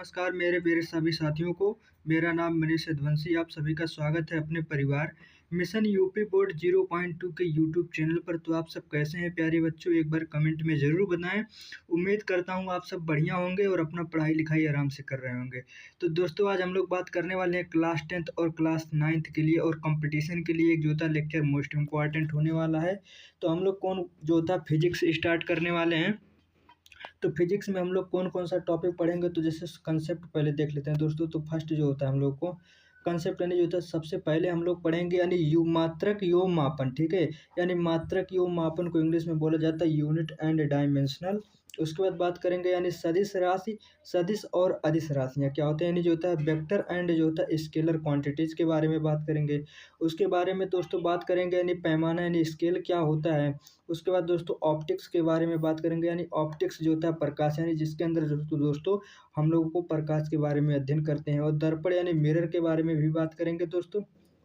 नमस्कार मेरे मेरे सभी साथियों को। मेरा नाम मनीष यदुवंशी। आप सभी का स्वागत है अपने परिवार मिशन यूपी बोर्ड 0.2 के यूट्यूब चैनल पर। तो आप सब कैसे हैं प्यारे बच्चों, एक बार कमेंट में ज़रूर बताएं। उम्मीद करता हूं आप सब बढ़िया होंगे और अपना पढ़ाई लिखाई आराम से कर रहे होंगे। तो दोस्तों आज हम लोग बात करने वाले हैं क्लास 10th और क्लास 9th के लिए और कंपटीशन के लिए एक जो था लेक्चर मोस्ट इम्पॉर्टेंट होने वाला है। तो हम लोग कौन जो था फिजिक्स स्टार्ट करने वाले हैं। तो फिजिक्स में हम लोग कौन कौन सा टॉपिक पढ़ेंगे, तो जैसे कंसेप्ट पहले देख लेते हैं दोस्तों। तो फर्स्ट जो होता है हम लोग को कंसेप्ट यानी जो होता है सबसे पहले हम लोग पढ़ेंगे यानी मात्रक योग मापन। ठीक है, यानी मात्रक योग मापन को इंग्लिश में बोला जाता है यूनिट एंड डायमेंशनल। उसके बाद बात करेंगे यानी सदिश राशि, सदिश और अदिश राशियाँ क्या होते हैं, यानी जो होता है वेक्टर एंड जो होता है स्केलर क्वांटिटीज के बारे में बात करेंगे। उसके बारे में दोस्तों बात करेंगे यानी पैमाना यानी स्केल क्या होता है। उसके बाद दोस्तों ऑप्टिक्स के बारे में बात करेंगे, यानी ऑप्टिक्स जो होता है प्रकाश, यानी जिसके अंदर दोस्तों हम लोगों को प्रकाश के बारे में अध्ययन करते हैं। और दर्पण यानी मिरर के बारे में भी बात करेंगे दोस्तों।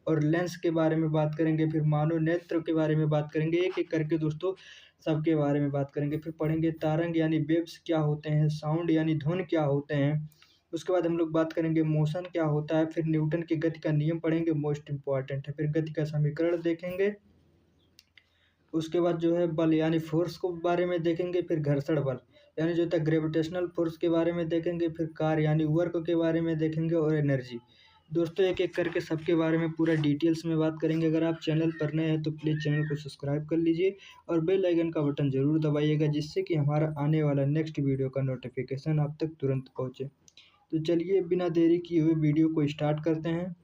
और लेंस के बारे में बात करेंगे, फिर मानव नेत्र के बारे में बात करेंगे, एक एक करके दोस्तों सबके बारे में बात करेंगे। फिर पढ़ेंगे तारंग यानी वेव्स क्या होते हैं, साउंड यानी ध्वनि क्या होते हैं। उसके बाद हम लोग बात करेंगे मोशन क्या होता है, फिर न्यूटन की गति का नियम पढ़ेंगे, मोस्ट इंपॉर्टेंट है। फिर गति का समीकरण देखेंगे। उसके बाद जो है बल यानी फोर्स को बारे में देखेंगे, फिर घर्षण बल यानी जो होता है ग्रेविटेशनल फोर्स के बारे में देखेंगे, फिर कार्य यानी वर्क के बारे में देखेंगे, और एनर्जी। दोस्तों एक एक करके सबके बारे में पूरा डिटेल्स में बात करेंगे। अगर आप चैनल पर नए हैं तो प्लीज़ चैनल को सब्सक्राइब कर लीजिए और बेल आइकन का बटन ज़रूर दबाइएगा, जिससे कि हमारा आने वाला नेक्स्ट वीडियो का नोटिफिकेशन आप तक तुरंत पहुँचे। तो चलिए बिना देरी किए हुए वीडियो को स्टार्ट करते हैं।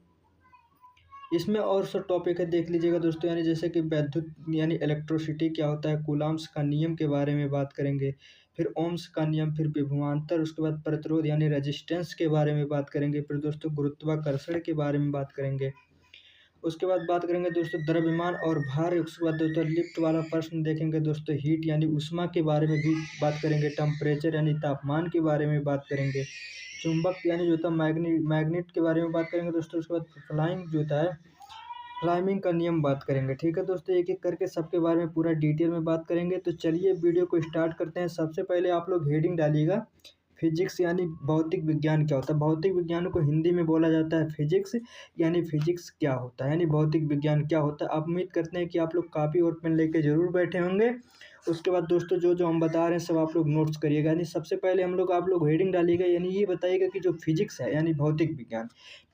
इसमें और सब टॉपिक है, देख लीजिएगा दोस्तों। यानी जैसे कि वैद्युत यानी इलेक्ट्रिसिटी क्या होता है, कूलाम्स का नियम के बारे में बात करेंगे, फिर ओम्स का नियम, फिर विभवांतर, उसके बाद प्रतिरोध यानी रेजिस्टेंस के बारे में बात करेंगे, फिर दोस्तों गुरुत्वाकर्षण के बारे में बात करेंगे। उसके बाद बात करेंगे दोस्तों द्रव्यमान और भार। उसके बाद दोस्तों लिफ्ट वाला प्रश्न देखेंगे दोस्तों, हीट यानी ऊष्मा के बारे में भी बात करेंगे, टेम्परेचर यानी तापमान के बारे में बात करेंगे, चुंबक यानी जो होता है मैग्नेट के बारे में बात करेंगे दोस्तों। उसके बाद फ्लाइंग जो होता है, क्लाइंबिंग का नियम बात करेंगे। ठीक है दोस्तों, एक एक करके सबके बारे में पूरा डिटेल में बात करेंगे। तो चलिए वीडियो को स्टार्ट करते हैं। सबसे पहले आप लोग हेडिंग डालिएगा, फिजिक्स यानी भौतिक विज्ञान क्या होता है। भौतिक विज्ञान को हिंदी में बोला जाता है फिजिक्स, यानी फिजिक्स क्या होता है, यानी भौतिक विज्ञान क्या होता है। आप उम्मीद करते हैं कि आप लोग कापी और पेन लेके जरूर बैठे होंगे। उसके बाद दोस्तों जो जो हम बता रहे हैं सब आप लोग नोट्स करिएगा। यानी सबसे पहले आप लोग हेडिंग डालिएगा, यानी ये बताइएगा कि जो फिजिक्स है यानी भौतिक विज्ञान,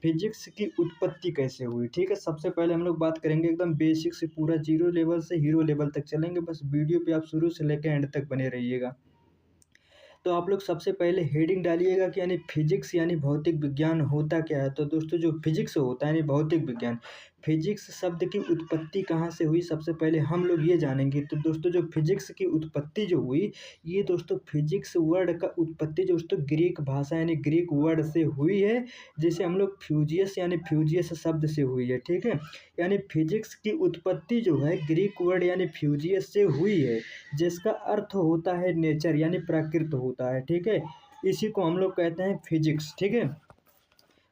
फिजिक्स की उत्पत्ति कैसे हुई। ठीक है, सबसे पहले हम लोग बात करेंगे एकदम बेसिक से, पूरा जीरो लेवल से हीरो लेवल तक चलेंगे। बस वीडियो पे आप शुरू से लेकर एंड तक बने रहिएगा। तो आप लोग सबसे पहले हेडिंग डालिएगा कि यानी फिजिक्स यानी भौतिक विज्ञान होता क्या है। तो दोस्तों जो फिजिक्स होता है यानी भौतिक विज्ञान, फिजिक्स शब्द की उत्पत्ति कहाँ से हुई सबसे पहले हम लोग ये जानेंगे। तो दोस्तों जो फिजिक्स की उत्पत्ति जो हुई, ये दोस्तों फिजिक्स वर्ड का उत्पत्ति जो दोस्तों ग्रीक भाषा यानी ग्रीक वर्ड से हुई है, जिसे हम लोग फ्यूजियस यानी फ्यूजियस शब्द से हुई है। ठीक है, यानी फिजिक्स की उत्पत्ति जो है ग्रीक वर्ड यानी फ्यूजियस से हुई है, जिसका अर्थ होता है नेचर यानी प्राकृत होता है। ठीक है, इसी को हम लोग कहते हैं फिजिक्स। ठीक है,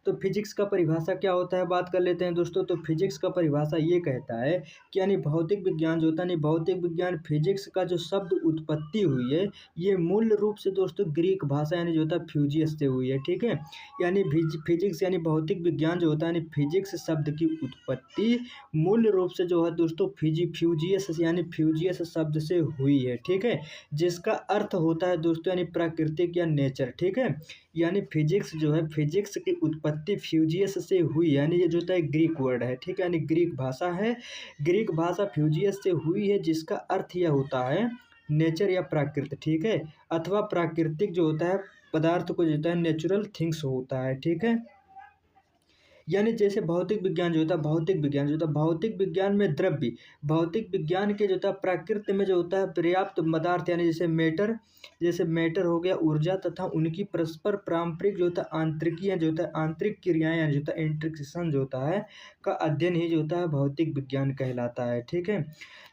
तो फिजिक्स का परिभाषा क्या होता है बात कर लेते हैं दोस्तों। तो फिजिक्स का परिभाषा ये कहता है कि यानी भौतिक विज्ञान जो होता है, यानी भौतिक विज्ञान फिजिक्स का जो शब्द उत्पत्ति हुई है, ये मूल रूप से दोस्तों ग्रीक भाषा यानी जो होता है फ्यूजियस से हुई है। ठीक है, यानी फिजिक्स यानी भौतिक विज्ञान जो होता है, यानी फिजिक्स शब्द की उत्पत्ति मूल रूप से जो है दोस्तों फ्यूजियस यानी फ्यूजियस शब्द से हुई है। ठीक है, जिसका अर्थ होता है दोस्तों यानी प्राकृतिक या नेचर। ठीक है, यानी फिजिक्स जो है फिजिक्स की उत्पत्ति फ्यूजियस से हुई, यानी ये जो होता है ग्रीक वर्ड है। ठीक है, यानी ग्रीक भाषा है, ग्रीक भाषा फ्यूजियस से हुई है, जिसका अर्थ यह होता है नेचर या प्राकृत। ठीक है, अथवा प्राकृतिक जो होता है पदार्थ को जो होता है नेचुरल थिंग्स होता है। ठीक है, यानी जैसे भौतिक विज्ञान जो होता है, भौतिक विज्ञान जो होता है, भौतिक विज्ञान में द्रव्य, भौतिक विज्ञान के जो होता है प्रकृति में जो होता है पर्याप्त पदार्थ, यानी जैसे मैटर हो गया, ऊर्जा तथा उनकी परस्पर पारंपरिक जो होता है आंतरिकीय जो होता है आंतरिक क्रियाएं जो होता है इंटरेक्शन जो होता है का अध्ययन ही जो होता है भौतिक विज्ञान कहलाता है। ठीक है,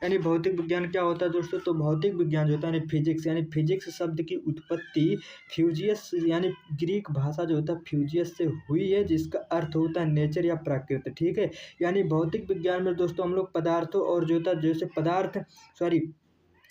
यानी भौतिक विज्ञान क्या होता है दोस्तों। तो भौतिक विज्ञान जो होता है यानी फिजिक्स शब्द की उत्पत्ति फ्यूजियस यानी ग्रीक भाषा जो होता है फ्यूजियस से हुई है, जिसका अर्थ होता है नेचर या प्राकृत। ठीक है, यानी भौतिक विज्ञान में दोस्तों हम लोग पदार्थों और जो होता है जैसे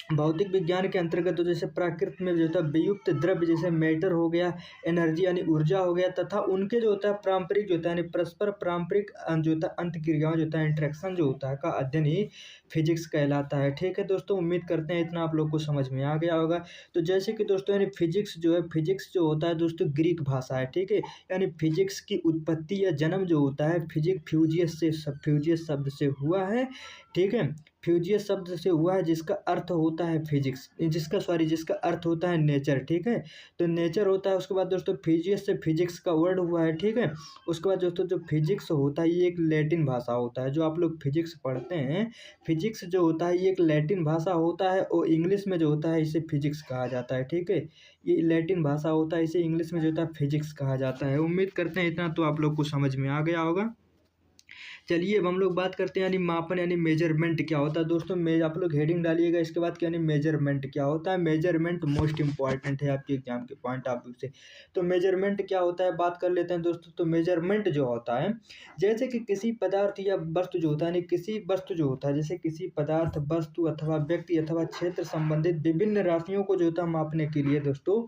भौतिक विज्ञान के अंतर्गत तो जैसे प्रकृति में जो होता है वियुक्त द्रव्य जैसे मैटर हो गया, एनर्जी यानी ऊर्जा हो गया, तथा उनके जो होता है पारंपरिक जो होता है यानी परस्पर पारंपरिक जो होता है अंत क्रियाओं जो होता है इंटरेक्शन जो होता है का अध्ययन ही फिजिक्स कहलाता है। ठीक है दोस्तों, उम्मीद करते हैं इतना आप लोग को समझ में आ गया होगा। तो जैसे कि दोस्तों यानी फिजिक्स जो है, फिजिक्स जो होता है दोस्तों ग्रीक भाषा है। ठीक है, यानी फिजिक्स की उत्पत्ति या जन्म जो होता है फ्यूजियस शब्द से हुआ है। ठीक है, फ्यूजियस शब्द से हुआ है जिसका अर्थ होता है फिजिक्स, जिसका अर्थ होता है नेचर। ठीक है, तो नेचर होता है। उसके बाद दोस्तों फिजियस से फिजिक्स का वर्ड हुआ है। ठीक है, उसके बाद दोस्तों जो फिजिक्स होता है ये एक लैटिन भाषा होता है। जो आप लोग फिजिक्स पढ़ते हैं, फिजिक्स जो होता है ये एक लैटिन भाषा होता है और इंग्लिश में जो होता है इसे फिजिक्स कहा जाता है। ठीक है, ये लैटिन भाषा होता है, इसे इंग्लिश में जो होता है फिजिक्स कहा जाता है। उम्मीद करते हैं इतना तो आप लोग को समझ में आ गया होगा। चलिए अब हम लोग बात करते हैं यानी मापन यानी मेजरमेंट क्या होता है दोस्तों। आप लोग हेडिंग डालिएगा इसके बाद कि यानी मेजरमेंट क्या होता है। मेजरमेंट मोस्ट इंपॉर्टेंट है आपके एग्जाम के पॉइंट ऑफ व्यू से। तो मेजरमेंट क्या होता है बात कर लेते हैं दोस्तों। तो मेजरमेंट जो होता है जैसे कि किसी पदार्थ या वस्तु जो होता है, यानी किसी वस्तु जो होता है, जैसे किसी पदार्थ, वस्तु अथवा व्यक्ति अथवा क्षेत्र संबंधित विभिन्न राशियों को जो होता है मापने के लिए दोस्तों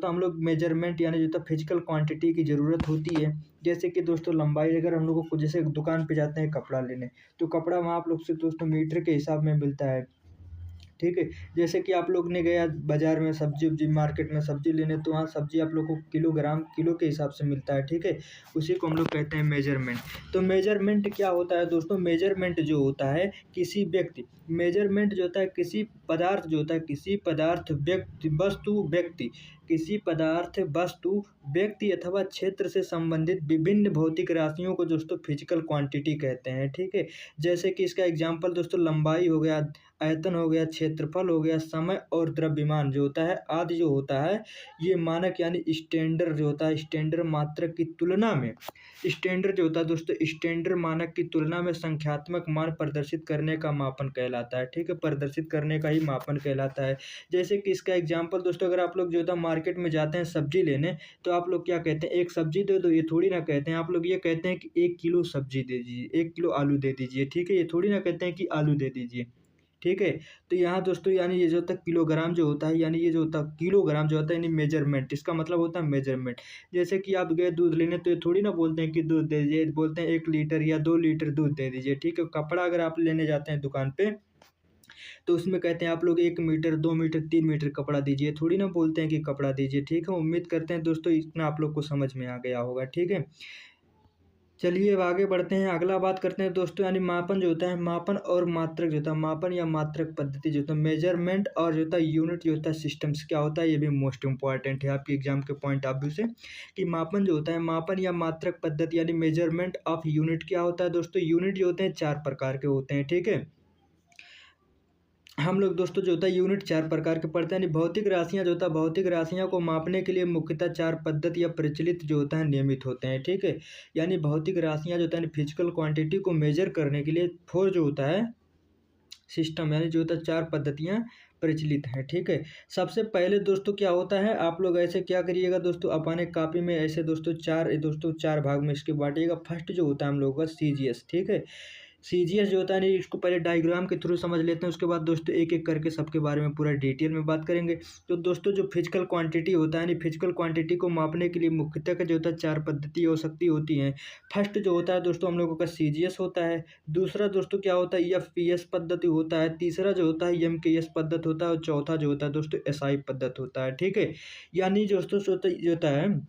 हम लोग मेजरमेंट यानी जो होता फिजिकल क्वांटिटी की ज़रूरत होती है। जैसे कि दोस्तों लंबाई, अगर हम लोगों को जैसे दुकान पे जाते हैं कपड़ा लेने, तो कपड़ा वहाँ आप लोग से दोस्तों मीटर के हिसाब में मिलता है। ठीक है, जैसे कि आप लोग ने गया बाजार में सब्जी उब्जी मार्केट में सब्जी लेने, तो वहाँ सब्जी आप लोग को किलो के हिसाब से मिलता है। ठीक है, उसी को हम लोग कहते हैं मेजरमेंट। तो मेजरमेंट क्या होता है दोस्तों। मेजरमेंट जो होता है किसी व्यक्ति, मेजरमेंट जो होता है किसी पदार्थ जो होता है, किसी पदार्थ व्यक्ति किसी पदार्थ वस्तु व्यक्ति अथवा क्षेत्र से संबंधित विभिन्न भौतिक राशियों को दोस्तों फिजिकल क्वांटिटी कहते हैं। ठीक है, जैसे कि इसका एग्जांपल दोस्तों लंबाई हो गया, आयतन हो गया, क्षेत्रफल हो गया, समय और द्रव्यमान जो होता है आदि जो होता है, ये मानक यानी स्टैंडर्ड जो होता है, स्टैंडर्ड मात्रक की तुलना में, स्टैंडर्ड जो होता है दोस्तों स्टैंडर्ड मानक की तुलना में संख्यात्मक मान प्रदर्शित करने का मापन कहलाता है। ठीक है, प्रदर्शित करने का ही मापन कहलाता है। जैसे कि इसका एग्जाम्पल दोस्तों अगर आप लोग जो होता है मार्केट में जाते हैं सब्जी लेने, तो आप लोग क्या कहते हैं, एक सब्जी दे दो, ये थोड़ी ना कहते हैं। आप लोग ये कहते हैं कि 1 किलो सब्जी दे दीजिए, 1 किलो आलू दे दीजिए। ठीक है, ये थोड़ी ना कहते हैं कि आलू दे दीजिए। ठीक है, तो यहाँ दोस्तों यानी ये जो होता है किलोग्राम जो होता है, यानी ये जो होता है किलोग्राम जो होता है यानी मेजरमेंट, इसका मतलब होता है मेजरमेंट। जैसे कि आप गए दूध लेने, तो ये थोड़ी ना बोलते हैं कि दूध दे दीजिए, बोलते हैं 1 लीटर या 2 लीटर दूध दे दीजिए। ठीक है, कपड़ा अगर आप लेने जाते हैं दुकान पे, तो उसमें कहते हैं आप लोग 1 मीटर, 2 मीटर, 3 मीटर कपड़ा दीजिए, थोड़ी ना बोलते हैं कि कपड़ा दीजिए। ठीक है, उम्मीद करते हैं दोस्तों इतना आप लोग को समझ में आ गया होगा। ठीक है, चलिए अब आगे बढ़ते हैं, अगला बात करते हैं दोस्तों यानी मापन जो होता है, मापन और मात्रक जो होता है, मापन या मात्रक पद्धति जो होता है, मेजरमेंट और जो होता है यूनिट जो होता है सिस्टम्स क्या होता है, ये भी मोस्ट इंपॉर्टेंट है आपके एग्जाम के पॉइंट ऑफ व्यू से। कि मापन जो होता है, मापन या मात्रक पद्धति यानी मेजरमेंट ऑफ यूनिट क्या होता है दोस्तों। यूनिट जो होते हैं 4 प्रकार के होते हैं। ठीक है, हम लोग दोस्तों जो होता है यूनिट 4 प्रकार के पढ़ते हैं। यानी भौतिक राशियाँ जो होता है, भौतिक राशियों को मापने के लिए मुख्यतः 4 पद्धति या प्रचलित जो होता है नियमित होते हैं। ठीक है, यानी भौतिक राशियाँ जो होता है फिजिकल क्वांटिटी को मेजर करने के लिए 4 जो होता है सिस्टम, यानी जो होता है 4 पद्धतियाँ प्रचलित हैं। ठीक है, सबसे पहले दोस्तों क्या होता है, आप लोग ऐसे क्या करिएगा दोस्तों, अपने कॉपी में ऐसे दोस्तों चार भाग में इसके बांटिएगा। फर्स्ट जो होता है हम लोगों का सीजीएस। ठीक है, सीजीएस जो होता है नहीं, इसको पहले डायग्राम के थ्रू समझ लेते हैं, उसके बाद दोस्तों एक एक करके सबके बारे में पूरा डिटेल में बात करेंगे। तो दोस्तों जो फिजिकल क्वांटिटी होता है, यानी फिजिकल क्वांटिटी को मापने के लिए मुख्यतः का जो होता है 4 पद्धति हो सकती होती हैं। फर्स्ट जो होता है दोस्तों हम लोगों का सीजीएस होता है। दूसरा दोस्तों क्या होता है, एफपीएस पद्धति होता है। तीसरा जो होता है एमकेएस पद्धति होता है और चौथा जो होता है दोस्तों एसआई पद्धति होता है। ठीक है, यानी दोस्तों जो होता है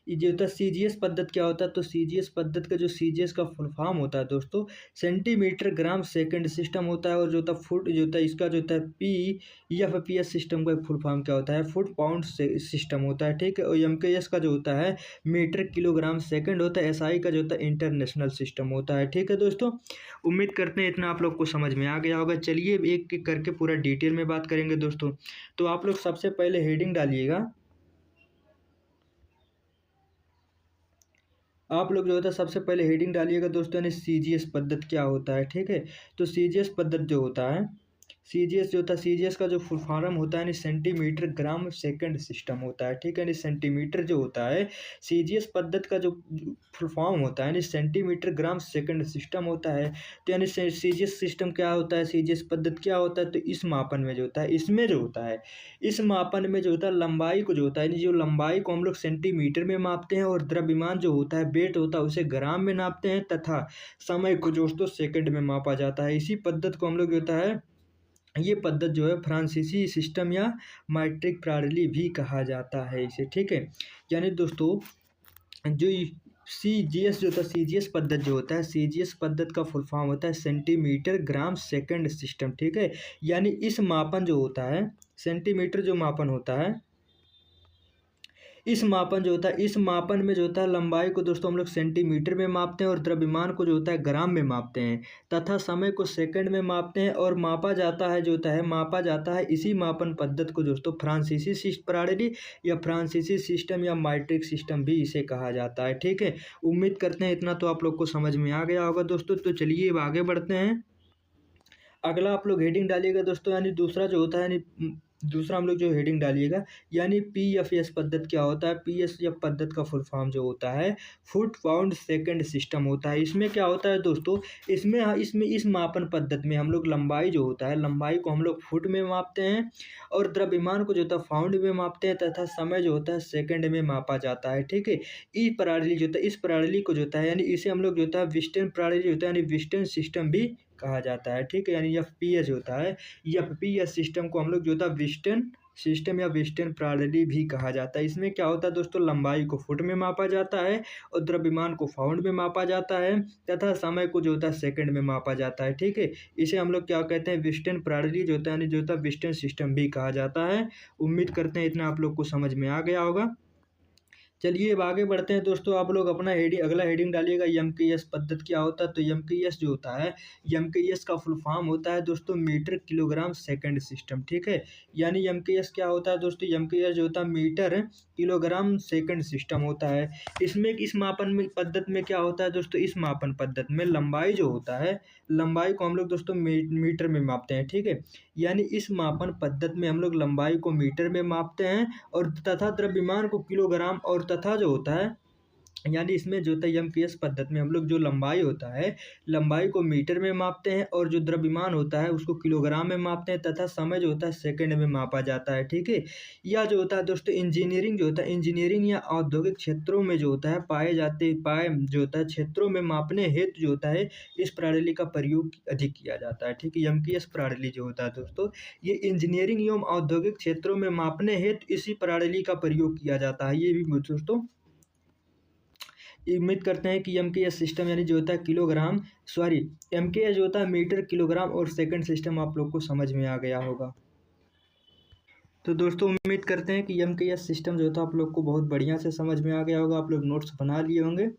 ये जो होता है सीजीएस पद्धति क्या होता है, तो सीजीएस पद्धति का जो सीजीएस का फुल फॉर्म होता है दोस्तों सेंटीमीटर ग्राम सेकंड सिस्टम होता है। और जो होता है फुट जो होता है इसका जो होता है पीएफपीएस सिस्टम का फुल फॉर्म क्या होता है, फुट पाउंड सिस्टम होता है। ठीक है, और एमकेएस का जो होता है मीटर किलोग्राम सेकंड होता है। एसआई का जो होता है इंटरनेशनल सिस्टम होता है। ठीक है दोस्तों, उम्मीद करते हैं इतना आप लोग को समझ में आ गया होगा। चलिए एक एक करके पूरा डिटेल में बात करेंगे दोस्तों। तो आप लोग सबसे पहले हेडिंग डालिएगा, आप लोग जो होता है सबसे पहले हेडिंग डालिएगा दोस्तों यानी सीजीएस पद्धति क्या होता है। ठीक है, तो सीजीएस पद्धति जो होता है, सीजीएस जो होता है, सीजीएस का जो फुल फॉर्म होता है यानी सेंटीमीटर ग्राम सेकंड सिस्टम होता है, ठीक है। यानी सेंटीमीटर जो होता है, सीजीएस पद्धति का जो फुल फॉर्म होता है यानी सेंटीमीटर ग्राम सेकंड सिस्टम होता है। तो यानी सीजीएस सिस्टम क्या होता है, सीजीएस पद्धति क्या होता है, तो इस मापन में जो होता है, इसमें जो होता है, इस मापन में जो होता है लंबाई को जो होता है, यानी जो लंबाई को हम लोग सेंटीमीटर में मापते हैं और द्रव्यमान जो होता है, वेट होता है, उसे ग्राम में नापते हैं तथा समय को दोस्तों सेकंड में मापा जाता है। इसी पद्धति को हम लोग जो होता है, ये पद्धति जो है फ्रांसीसी सिस्टम या मीट्रिक प्रणाली भी कहा जाता है इसे, ठीक है। यानी दोस्तों जो सीजीएस जो होता है, सीजीएस पद्धति जो होता है, सीजीएस पद्धति का फुल फॉर्म होता है सेंटीमीटर ग्राम सेकंड सिस्टम, ठीक है। यानी इस मापन जो होता है, सेंटीमीटर जो मापन होता है, इस मापन जो होता है, इस मापन में जो होता है लंबाई को दोस्तों हम लोग सेंटीमीटर में मापते हैं और द्रव्यमान को जो होता है ग्राम में मापते हैं तथा समय को सेकंड में मापते हैं और मापा जाता है जो होता है, मापा जाता है इसी मापन पद्धति को दोस्तों फ्रांसीसी प्रणाली या फ्रांसीसी सिस्टम या मीट्रिक सिस्टम भी इसे कहा जाता है, ठीक है। उम्मीद करते हैं इतना तो आप लोग को समझ में आ गया होगा दोस्तों। तो चलिए अब आगे बढ़ते हैं। अगला आप लोग हेडिंग डालिएगा दोस्तों, यानी दूसरा जो होता है, यानी दूसरा हम लोग जो हेडिंग डालिएगा, यानी पीएफएस पद्धति क्या होता है। पीएफएस पद्धति का फुल फॉर्म जो होता है फुट पाउंड सेकंड सिस्टम होता है। इसमें क्या होता है दोस्तों, इसमें इसमें इस मापन पद्धति में हम लोग लंबाई जो होता है, लंबाई को हम लोग फुट में मापते हैं और द्रव्यमान को जो होता है पाउंड में मापते हैं तथा समय जो होता है सेकंड में मापा जाता है, ठीक है। ई प्रणाली जो होता है, इस प्रणाली को जो होता है, यानी इसे हम लोग जो होता है विस्टन प्रणाली जो होता है, यानी विस्टन सिस्टम भी कहा जाता है, ठीक है। यानी एफपीएस होता है, एफपीएस सिस्टम को हम लोग जो होता है वेस्टर्न सिस्टम या वेस्टर्न प्रणाली भी कहा जाता है। इसमें क्या होता है दोस्तों, लंबाई को फुट में मापा जाता है और द्रव्यमान को पाउंड में मापा जाता है तथा समय को जो होता है सेकंड में मापा जाता है, ठीक है। इसे हम लोग क्या कहते हैं, वेस्टर्न प्रणाली जो होता है, यानी जो होता है वेस्टर्न सिस्टम भी कहा जाता है। उम्मीद करते हैं इतना आप लोग को समझ में आ गया होगा। चलिए अब आगे बढ़ते हैं दोस्तों। आप लोग अपना हेडिंग, अगला हेडिंग डालिएगा, एमकेएस पद्धति क्या होता है। तो एमकेएस जो होता है, एमकेएस का फुल फॉर्म होता है दोस्तों मीटर किलोग्राम सेकंड सिस्टम, ठीक है। यानी एमकेएस क्या होता है दोस्तों, एमकेएस जो होता है मीटर किलोग्राम सेकंड सिस्टम होता है। इसमें इस मापन में पद्धति में क्या होता है दोस्तों, इस मापन पद्धति में लंबाई जो होता है, लंबाई को हम लोग दोस्तों मीटर में मापते हैं, ठीक है। यानी इस मापन पद्धति में हम लोग लंबाई को मीटर में मापते हैं और तथा द्रव्यमान को किलोग्राम और तथा जो होता है, यानी इसमें जो होता है एमकेएस पद्धति में हम लोग जो लंबाई होता है, लंबाई को मीटर में मापते हैं और जो द्रव्यमान होता है उसको किलोग्राम में मापते हैं तथा समय जो होता है सेकंड में मापा जाता है, ठीक है। यह जो होता है दोस्तों इंजीनियरिंग जो होता है, इंजीनियरिंग या औद्योगिक क्षेत्रों में जो होता है पाए जो होता है क्षेत्रों में मापने हेतु जो होता है इस प्रणाली का प्रयोग अधिक किया जाता है, ठीक है। एमकेएस प्रणाली जो होता है दोस्तों, ये इंजीनियरिंग एवं औद्योगिक क्षेत्रों में मापने हेतु इसी प्रणाली का प्रयोग किया जाता है। ये भी दोस्तों उम्मीद करते हैं कि एमकेएस सिस्टम यानी जो होता है किलोग्राम, सॉरी, एमकेएस जो होता है मीटर किलोग्राम और सेकंड सिस्टम आप लोग को समझ में आ गया होगा। तो दोस्तों उम्मीद करते हैं कि एमकेएस सिस्टम जो होता है आप लोग को बहुत बढ़िया से समझ में आ गया होगा, आप लोग नोट्स बना लिए होंगे।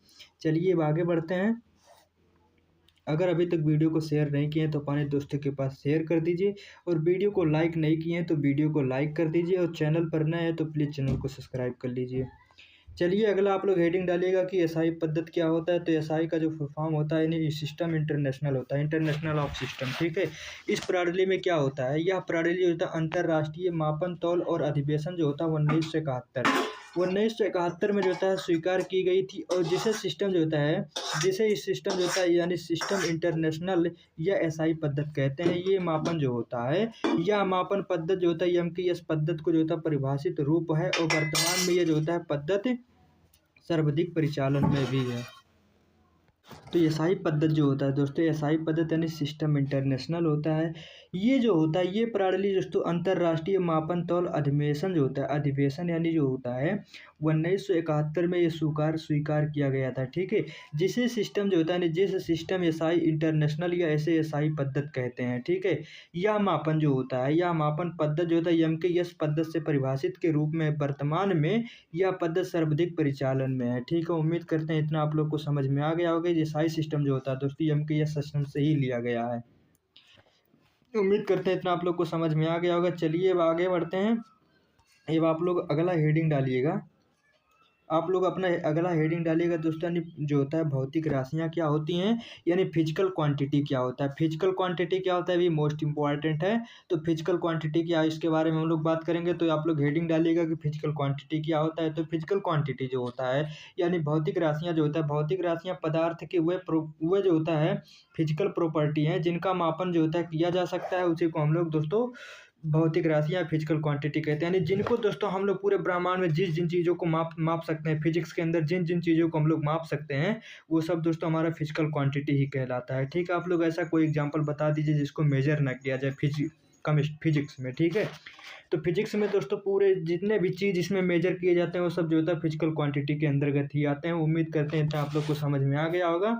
चलिए अब आगे बढ़ते हैं। अगर अभी तक वीडियो को शेयर नहीं किए हैं तो अपने दोस्तों के पास शेयर कर दीजिए और वीडियो को लाइक नहीं किए हैं तो वीडियो को लाइक कर दीजिए और चैनल पर नए हैं तो प्लीज़ चैनल को सब्सक्राइब कर लीजिए। चलिए अगला आप लोग हेडिंग डालिएगा कि एसआई पद्धति क्या होता है। तो एसआई का जो फुल फॉर्म होता है यानी सिस्टम इंटरनेशनल होता है, इंटरनेशनल ऑफ सिस्टम, ठीक है। इस प्रणाली में क्या होता है, यह प्रणाली जो होता है अंतर्राष्ट्रीय मापन तौल और अधिवेशन जो होता है 1971 में जो होता है स्वीकार की गई थी और जिसे सिस्टम जो होता है, जिसे इस सिस्टम जो होता है यानी सिस्टम इंटरनेशनल या एसआई पद्धति कहते हैं। ये मापन जो होता है, यह मापन पद्धति जो होता है एमकेएस पद्धति को जो होता है परिभाषित रूप है और वर्तमान में ये जो होता है पद्धति सर्वाधिक परिचालन में भी है। तो एसआई पद्धति जो होता है दोस्तों, एसआई पद्धति यानी सिस्टम इंटरनेशनल होता है। ये जो होता है, ये प्रणाली दोस्तों अंतर्राष्ट्रीय मापन तौल अधिवेशन जो होता है, अधिवेशन यानी जो होता है 1971 में ये स्वीकार किया गया था, ठीक है। जिसे सिस्टम जो होता है, जिस सिस्टम एसआई इंटरनेशनल या ऐसे एसआई पद्धति कहते हैं, ठीक है। यह मापन जो होता है, यह मापन पद्धति जो होता है एमकेएस पद्धति से परिभाषित के रूप में वर्तमान में यह पद्धति सर्वाधिक परिचालन में है, ठीक है। उम्मीद करते हैं इतना आप लोग को समझ में आ गया होगा। ये सारी सिस्टम जो होता है दोस्तों एमकेएस सिस्टम से ही लिया गया है। उम्मीद करते हैं इतना आप लोग को समझ में आ गया होगा। चलिए अब आगे बढ़ते हैं। अब आप लोग अगला हेडिंग डालिएगा, आप लोग अपना अगला हेडिंग डालिएगा दोस्तों, यानी जो होता है भौतिक राशियाँ क्या होती हैं, यानी फिजिकल क्वांटिटी क्या होता है। फिजिकल क्वांटिटी क्या होता है, ये मोस्ट इंपॉर्टेंट है। तो फिजिकल क्वांटिटी क्या है, इसके बारे में हम लोग बात करेंगे। तो आप लोग हेडिंग डालिएगा कि फिजिकल क्वांटिटी क्या होता है। तो फिजिकल क्वांटिटी जो होता है, यानी भौतिक राशियाँ जो होता है, भौतिक राशियाँ पदार्थ के वह जो होता है फिजिकल प्रॉपर्टी हैं जिनका मापन जो होता है किया जा सकता है, उसी को हम लोग दोस्तों भौतिक राशियाँ फिजिकल क्वांटिटी कहते हैं। यानी जिनको दोस्तों हम लोग पूरे ब्रह्मांड में जिन चीज़ों को माप माप सकते हैं, फिजिक्स के अंदर जिन जिन चीज़ों को हम लोग माप सकते हैं, वो सब दोस्तों हमारा फिजिकल क्वांटिटी ही कहलाता है। ठीक है, आप लोग ऐसा कोई एग्जांपल बता दीजिए जिसको मेजर ना किया जाए फिजिक्स में। ठीक है, तो फिजिक्स में दोस्तों पूरे जितने भी चीज़ इसमें मेजर किए जाते हैं वो सब जो होता है फिजिकल क्वांटिटी के अंतर्गत ही आते हैं। उम्मीद करते हैं इतना आप लोग को समझ में आ गया होगा।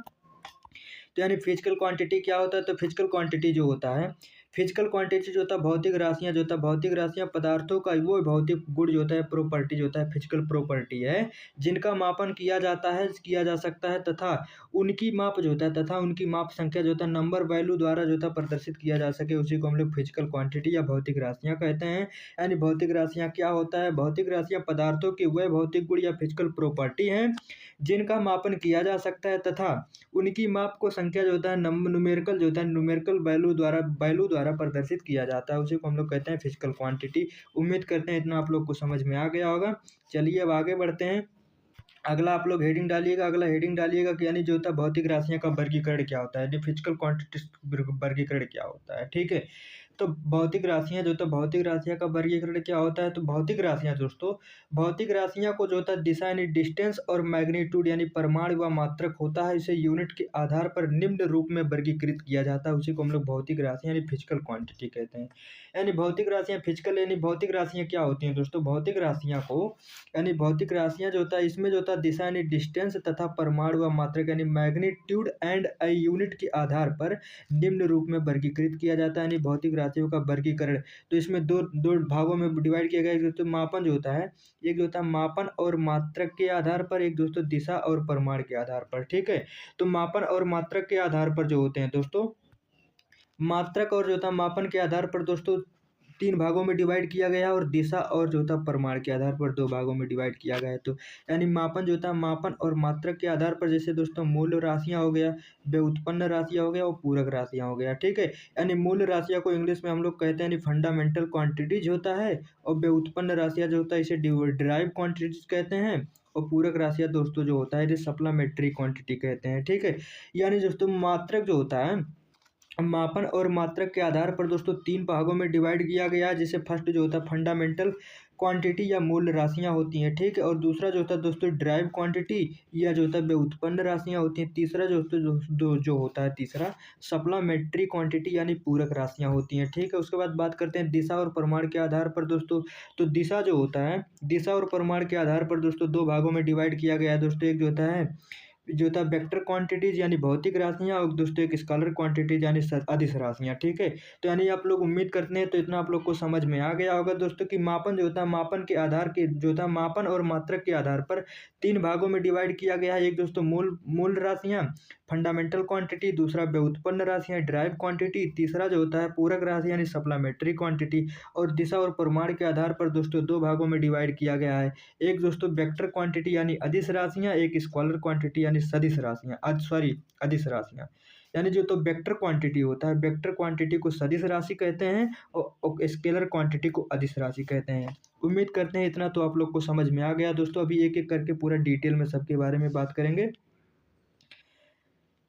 तो यानी फिजिकल क्वांटिटी क्या होता है, तो फिजिकल क्वांटिटी जो होता है, फिजिकल क्वांटिटी जो होता है भौतिक राशियाँ जो होता है, भौतिक राशियाँ पदार्थों का वो भौतिक गुण जो होता है, प्रॉपर्टी जो होता है, फिजिकल प्रॉपर्टी है जिनका मापन किया जाता है, किया जा सकता है, तथा उनकी माप जो होता है, तथा उनकी माप संख्या जो होता है नंबर वैल्यू द्वारा जो होता है प्रदर्शित किया जा सके, उसी को हम लोग फिजिकल क्वांटिटी या भौतिक राशियाँ कहते हैं। यानी भौतिक राशियाँ क्या होता है, भौतिक राशियाँ पदार्थों की वह भौतिक गुण या फिजिकल प्रॉपर्टी हैं जिनका मापन किया जा सकता है, तथा उनकी माप को संख्या जो होता है न्यूमेरिकल जो होता है न्यूमेरिकल वैल्यू द्वारा प्रदर्शित किया जाता है, उसी को हम लोग कहते हैं फिजिकल क्वांटिटी। उम्मीद करते हैं इतना आप लोग को समझ में आ गया होगा। चलिए अब आगे बढ़ते हैं। अगला आप लोग हेडिंग डालिएगा, अगला हेडिंग डालिएगा कि यानी जो होता है भौतिक राशियाँ का वर्गीकरण क्या होता है, यानी फिजिकल क्वांटिटी वर्गीकरण क्या होता है। ठीक है, तो भौतिक राशियाँ जो, तो भौतिक राशियाँ का वर्गीकरण क्या होता है, तो भौतिक राशियाँ दोस्तों, भौतिक राशियाँ को जो होता है दिशा यानी डिस्टेंस और मैग्नीट्यूड यानी परिमाण व मात्रक होता है, इसे यूनिट के आधार पर निम्न रूप में वर्गीकृत किया जाता है, उसी को हम लोग भौतिक राशियाँ यानी फिजिकल क्वांटिटी कहते हैं। यानी भौतिक राशियाँ फिजिकल, यानी भौतिक राशियाँ क्या होती हैं दोस्तों, भौतिक राशियाँ को, यानी भौतिक राशियाँ जो होता है इसमें जो होता है दिशा यानी डिस्टेंस तथा परमाणु व मात्रक यानी मैग्नीट्यूड एंड ए यूनिट के आधार पर निम्न रूप में वर्गीकृत किया जाता है। यानी भौतिक राशियों का वर्गीकरण तो इसमें दो दो भागों में डिवाइड किया गया है। तो मापन जो होता है, एक जो होता है मापन और मात्रक के आधार पर, एक दोस्तों दिशा और परिमाण के आधार पर। ठीक है, तो मापन और मात्रक के आधार पर जो होते हैं दोस्तों, मात्रक और जो होता है मापन के आधार पर दोस्तों तीन भागों में डिवाइड किया गया है, और दिशा और जो होता है परिमाण के आधार पर दो भागों में डिवाइड किया गया है। तो यानी मापन जो होता है मापन और मात्रक के आधार पर, जैसे दोस्तों मूल राशियाँ हो गया, व्युत्पन्न राशियाँ हो गया और पूरक राशियाँ हो गया। ठीक है, यानी मूल राशियाँ को इंग्लिश में हम लोग कहते हैं यानी फंडामेंटल क्वांटिटीज होता है, और व्युत्पन्न राशियाँ जो होता है इसे डिराइव क्वांटिटीज कहते हैं, और पूरक राशियाँ दोस्तों जो होता है इसे सप्लीमेंट्री क्वांटिटी कहते हैं। ठीक है, यानी दोस्तों मात्रक जो होता है, मापन और मात्रक के आधार पर दोस्तों तीन भागों में डिवाइड किया गया है, जिसे फर्स्ट जो होता है फंडामेंटल क्वांटिटी या मूल राशियां होती हैं। ठीक है, और दूसरा जो होता है दोस्तों ड्राइव क्वांटिटी या जो होता है व्युत्पन्न राशियां होती हैं। तीसरा जो होता है तीसरा सप्लीमेंट्री क्वांटिटी यानी पूरक राशियां होती हैं। ठीक है, उसके बाद बात करते हैं दिशा और परिमाण के आधार पर दोस्तों। तो दिशा जो होता है, दिशा और परिमाण के आधार पर दोस्तों दो भागों में डिवाइड किया गया है दोस्तों। एक जो होता है वेक्टर क्वांटिटीज यानी भौतिक राशियाँ, और दोस्तों एक स्केलर क्वांटिटीज यानी अदिश राशियाँ। ठीक है, तो यानी आप लोग उम्मीद करते हैं तो इतना आप लोग को समझ में आ गया होगा दोस्तों कि मापन जो होता है, मापन के आधार के जो होता है मापन और मात्रक के आधार पर तीन भागों में डिवाइड किया गया है। एक दोस्तों मूल मूल राशियाँ फंडामेंटल क्वांटिटी, दूसरा व्युत्पन्न राशियाँ ड्राइव क्वांटिटी, तीसरा जो होता है पूरक राशि यानी सप्लीमेंट्री क्वांटिटी। और दिशा और परिमाण के आधार पर दोस्तों दो भागों में डिवाइड किया गया है। एक दोस्तों वेक्टर क्वांटिटी यानी अदिश राशियाँ, एक स्केलर क्वांटिटी यानी सदिश राशियाँ, अदिश राशियाँ। यानी जो तो वेक्टर क्वांटिटी होता है, वेक्टर क्वांटिटी को सदिश राशि कहते हैं, और स्केलर क्वांटिटी को अदिश राशि कहते हैं। उम्मीद करते हैं इतना तो आप लोग को समझ में आ गया दोस्तों। अभी एक एक करके पूरा डिटेल में सबके बारे में बात करेंगे।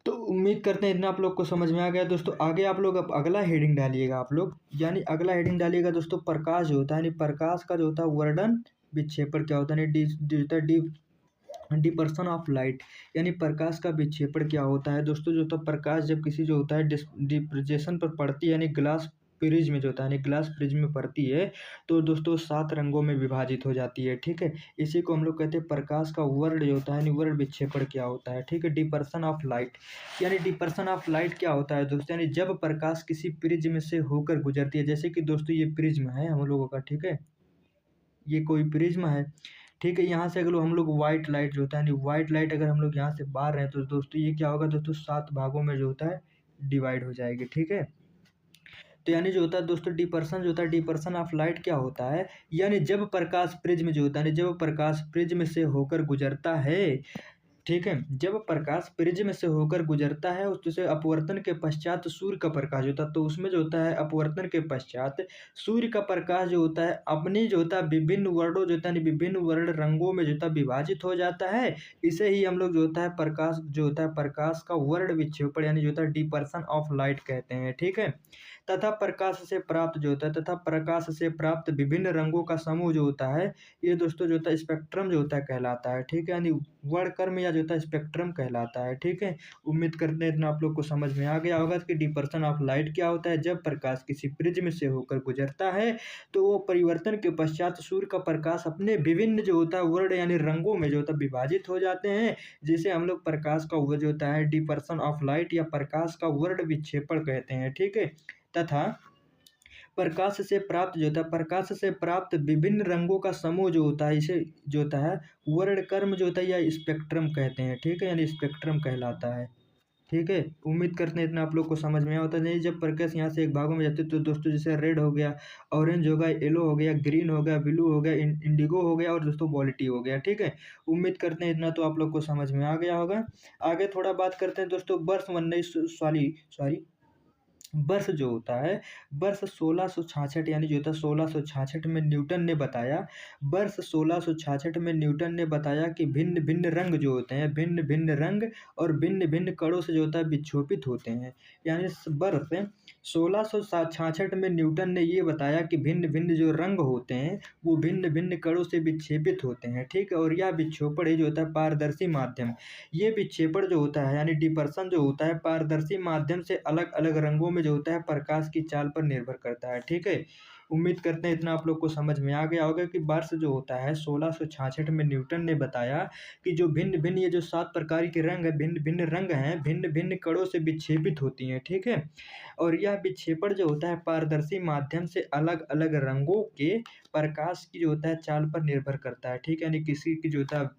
तो उम्मीद करते हैं इतना आप लोग को समझ में आ गया दोस्तों। आगे आप लोग अब अगला हेडिंग डालिएगा आप लोग, यानी अगला हेडिंग डालिएगा दोस्तों प्रकाश जो होता है, यानी प्रकाश का जो होता है वर्णन विक्षेपण क्या होता है, डिपर्सन ऑफ लाइट, यानी प्रकाश का विक्षेपण क्या होता है दोस्तों। जो तो प्रकाश जब किसी जो होता है डिप्रेशन पर पड़ती है, यानी ग्लास प्रिज्म जो होता है, यानी ग्लास प्रिज्म में पड़ती है, तो दोस्तों 7 रंगों में विभाजित हो जाती है। ठीक है, इसी को हम लोग कहते हैं प्रकाश का वर्ण जो होता है, यानी वर्ण विक्षेपण क्या होता है। ठीक है, डिपर्सन ऑफ लाइट, यानी डिपर्सन ऑफ लाइट क्या होता है दोस्तों, यानी जब प्रकाश किसी प्रिज्म से होकर गुजरती है, जैसे कि दोस्तों ये प्रिज्म है हम लोगों का। ठीक है, ये कोई प्रिज्म है। ठीक है, यहाँ से अगर हम लोग वाइट लाइट जो होता है, यानी वाइट लाइट अगर हम लोग यहाँ से बाहर रहे हैं, तो दोस्तों ये क्या होगा दोस्तों 7 भागों में जो होता है डिवाइड हो जाएगी। ठीक है, तो यानी जो होता है दोस्तों डिपर्सन जो होता है, डिपर्सन ऑफ लाइट क्या होता है, यानी जब प्रकाश प्रिज्म जो होता है, जब प्रकाश प्रिज्म से होकर गुजरता है, ठीक है, जब प्रकाश प्रिज्म से होकर गुजरता है उससे अपवर्तन के पश्चात सूर्य का प्रकाश होता है, तो उसमें जो होता है अपवर्तन के पश्चात सूर्य का प्रकाश जो होता है अपनी जो होता है विभिन्न वर्णों जो होता है विभिन्न वर्ण रंगों में जो होता है विभाजित हो जाता है। इसे ही हम लोग जो होता है प्रकाश जो होता है प्रकाश का वर्ण विक्षेपण यानी जो होता है डिपर्सन ऑफ लाइट कहते हैं, ठीक है। तथा प्रकाश से प्राप्त जो होता है तथा प्रकाश से प्राप्त विभिन्न रंगों का समूह जो होता है, ये दोस्तों जो होता है स्पेक्ट्रम जो होता है कहलाता है, ठीक है, यानी वर्णक्रम या जो होता है स्पेक्ट्रम कहलाता है, ठीक है। उम्मीद करते हैं इतना आप लोग को समझ में आ गया होगा कि डिपर्सन ऑफ लाइट क्या होता है। जब प्रकाश किसी प्रिज्म से होकर गुजरता है तो वो परिवर्तन के पश्चात सूर्य का प्रकाश अपने विभिन्न जो होता है वर्ण यानी रंगों में जो होता है विभाजित हो जाते हैं, जिसे हम लोग प्रकाश का वो जो होता है डिपर्सन ऑफ लाइट या प्रकाश का वर्ण विक्षेपण कहते हैं, ठीक है। तथा प्रकाश से प्राप्त जो होता है प्रकाश से प्राप्त विभिन्न रंगों का समूह जो होता है इसे जो होता है वर्णक्रम जो होता है या स्पेक्ट्रम कहते हैं, ठीक है, यानी स्पेक्ट्रम कहलाता है, ठीक है। उम्मीद करते हैं इतना आप लोग को समझ में आया होता है। नहीं, जब प्रकाश यहाँ से एक भागों में जाते हैं तो दोस्तों जैसे रेड हो गया, ऑरेंज हो गया, येलो हो गया, ग्रीन हो गया, ब्लू हो गया, इंडिगो हो गया और दोस्तों वॉलेटी हो गया, ठीक है। उम्मीद करते हैं इतना तो आप लोग को समझ में आ गया होगा। आगे थोड़ा बात करते हैं दोस्तों वर्ष 19 वर्ष जो होता है वर्ष 1666 यानी जो होता है 1666 में न्यूटन ने बताया, वर्ष 1666 में न्यूटन ने बताया कि भिन्न भिन्न रंग जो होते हैं भिन्न भिन्न रंग और भिन्न भिन्न कणों से जो होता है विक्षोभित होते हैं। यानी वर्ष 1666 में न्यूटन ने ये बताया कि भिन्न भिन्न जो रंग होते हैं वो भिन्न भिन्न कणों से विक्षेपित होते हैं, ठीक है। और यह विक्षेपण ही जो होता है पारदर्शी माध्यम, ये विक्षेपण जो होता है यानी डिपर्सन जो होता है पारदर्शी माध्यम से अलग अलग रंगों में जो होता है प्रकाश की चाल पर निर्भर करता है, ठीक है। उम्मीद करते हैं इतना आप लोग को समझ में आ गया होगा कि वर्ष जो होता है 1666 में न्यूटन ने बताया कि जो भिन्न भिन्न ये जो 7 प्रकार के रंग है भिन्न भिन्न रंग हैं भिन्न भिन्न कणों से विक्षेपित होती हैं, ठीक है। और यह विक्षेपण जो होता है पारदर्शी माध्यम से अलग अलग रंगों के प्रकाश की जो होता है चाल पर निर्भर करता है, ठीक है, यानी किसी की जो होता है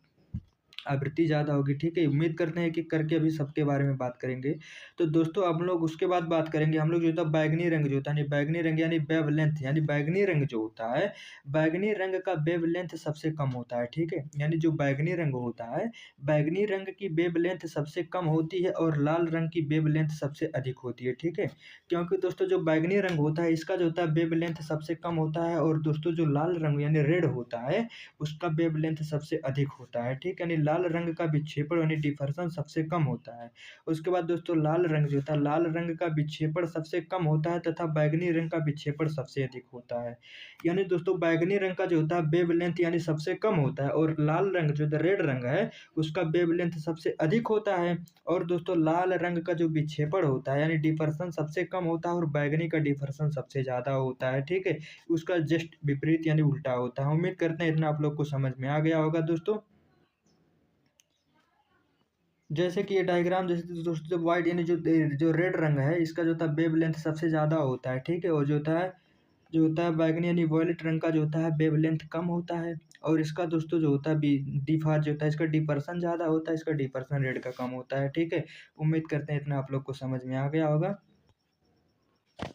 आवृत्ति ज़्यादा होगी, ठीक है। उम्मीद करते हैं कि करके अभी सबके बारे में बात करेंगे। तो दोस्तों हम लोग उसके बाद बात करेंगे हम लोग जो होता है बैगनी रंग जो होता है बैगनी रंग यानी वेवलेंथ यानी बैगनी रंग जो होता है बैगनी रंग का वेवलेंथ सबसे कम होता है, ठीक है। यानी जो बैगनी रंग होता है बैगनी रंग की वेवलेंथ सबसे कम होती है और लाल रंग की वेवलेंथ सबसे अधिक होती है, ठीक है। क्योंकि दोस्तों जो बैगनी रंग होता है इसका जो होता है वेवलेंथ सबसे कम होता है और दोस्तों जो लाल रंग यानी रेड होता है उसका वेवलेंथ सबसे अधिक होता है, ठीक है। यानी लाल रंग का विक्षेपण यानी डिफर्सन सबसे कम होता है। उसके बाद दोस्तों लाल रंग जो होता है लाल रंग का विक्षेपण सबसे कम होता है तथा बैगनी रंग का विक्षेपण सबसे अधिक होता है। यानी दोस्तों बैगनी रंग का जो होता है वेवलेंथ यानी सबसे कम होता है और लाल रंग जो रेड रंग है उसका वेवलेंथ सबसे अधिक होता है। और दोस्तों लाल रंग का जो विक्षेपण होता है यानी डिफर्सन सबसे कम होता है और बैगनी का डिफर्सन सबसे ज़्यादा होता है, ठीक है। उसका जस्ट विपरीत यानी उल्टा होता है। उम्मीद करते हैं इतना आप लोग को समझ में आ गया होगा दोस्तों। जैसे कि ये डायग्राम जैसे दोस्तों व्हाइट यानी जो जो रेड रंग है इसका जो होता है वेवलेंथ सबसे ज़्यादा होता है, ठीक है। और जो होता है बैगनी यानी वॉयलेट रंग का जो होता है वेवलेंथ कम होता है और इसका दोस्तों जो होता है डिफार जो होता है इसका डिपर्सन ज़्यादा होता है, इसका डिपर्सन रेड का कम होता है, ठीक है। उम्मीद करते हैं इतना आप लोग को समझ में आ गया होगा।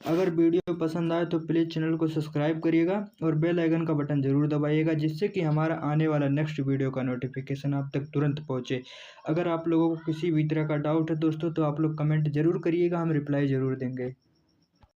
अगर वीडियो पसंद आए तो प्लीज़ चैनल को सब्सक्राइब करिएगा और बेल आइकन का बटन ज़रूर दबाइएगा जिससे कि हमारा आने वाला नेक्स्ट वीडियो का नोटिफिकेशन आप तक तुरंत पहुंचे। अगर आप लोगों को किसी भी तरह का डाउट है दोस्तों तो आप लोग कमेंट ज़रूर करिएगा, हम रिप्लाई ज़रूर देंगे।